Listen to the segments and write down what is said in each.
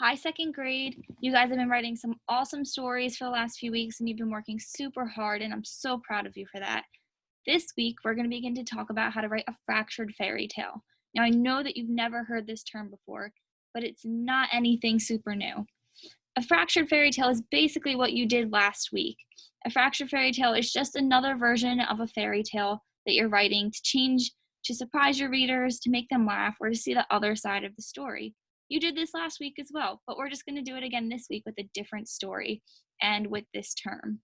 Hi, second grade. You guys have been writing some awesome stories for the last few weeks and you've been working super hard, and I'm so proud of you for that. This week, we're going to begin to talk about how to write a fractured fairy tale. Now, I know that you've never heard this term before, but it's not anything super new. A fractured fairy tale is basically what you did last week. A fractured fairy tale is just another version of a fairy tale that you're writing to change, to surprise your readers, to make them laugh, or to see the other side of the story. You did this last week as well, but we're just going to do it again this week with a different story and with this term.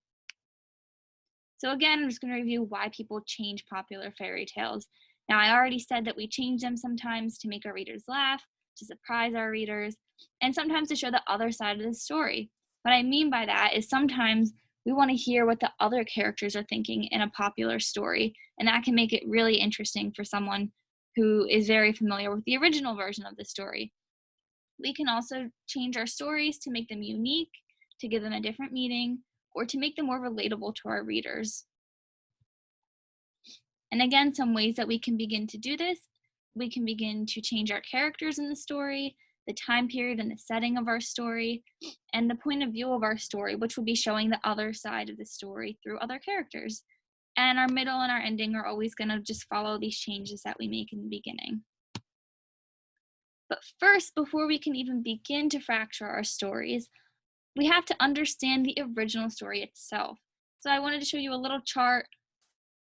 So again, I'm just going to review why people change popular fairy tales. Now, I already said that we change them sometimes to make our readers laugh, to surprise our readers, and sometimes to show the other side of the story. What I mean by that is sometimes we want to hear what the other characters are thinking in a popular story, and that can make it really interesting for someone who is very familiar with the original version of the story. We can also change our stories to make them unique, to give them a different meaning, or to make them more relatable to our readers. And again, some ways that we can begin to do this, we can begin to change our characters in the story, the time period and the setting of our story, and the point of view of our story, which will be showing the other side of the story through other characters. And our middle and our ending are always going to just follow these changes that we make in the beginning. But first, before we can even begin to fracture our stories, we have to understand the original story itself. So I wanted to show you a little chart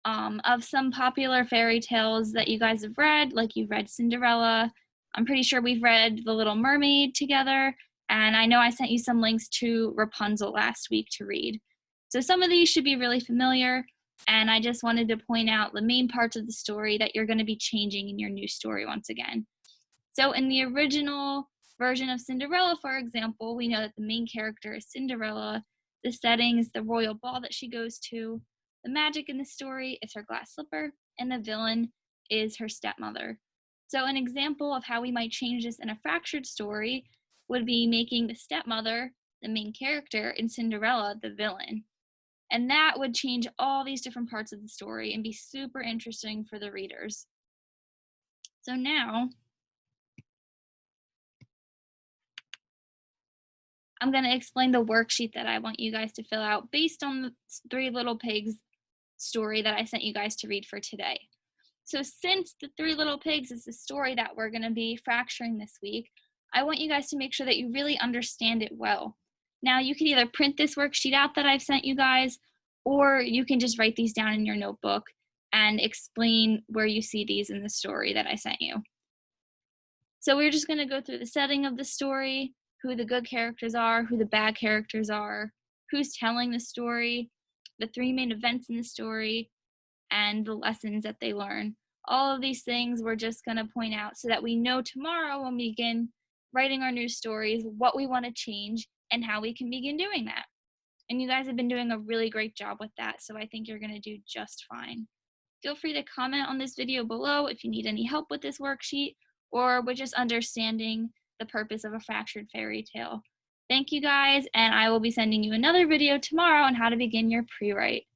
of some popular fairy tales that you guys have read, like you've read Cinderella. I'm pretty sure we've read The Little Mermaid together, and I know I sent you some links to Rapunzel last week to read. So some of these should be really familiar, and I just wanted to point out the main parts of the story that you're going to be changing in your new story once again. So in the original version of Cinderella, for example, we know that the main character is Cinderella. The setting is the royal ball that she goes to. The magic in the story is her glass slipper, and the villain is her stepmother. So an example of how we might change this in a fractured story would be making the stepmother, the main character, in Cinderella, the villain. And that would change all these different parts of the story and be super interesting for the readers. So now, I'm going to explain the worksheet that I want you guys to fill out based on the Three Little Pigs story that I sent you guys to read for today. So since the Three Little Pigs is the story that we're going to be fracturing this week, I want you guys to make sure that you really understand it well. Now, you can either print this worksheet out that I've sent you guys, or you can just write these down in your notebook and explain where you see these in the story that I sent you. So we're just going to go through the setting of the story, who the good characters are, who the bad characters are, who's telling the story, the three main events in the story, and the lessons that they learn. All of these things we're just going to point out so that we know tomorrow when we begin writing our new stories what we want to change and how we can begin doing that. And you guys have been doing a really great job with that, so I think you're going to do just fine. Feel free to comment on this video below if you need any help with this worksheet or with just understanding the purpose of a fractured fairy tale. Thank you guys, and I will be sending you another video tomorrow on how to begin your pre-write.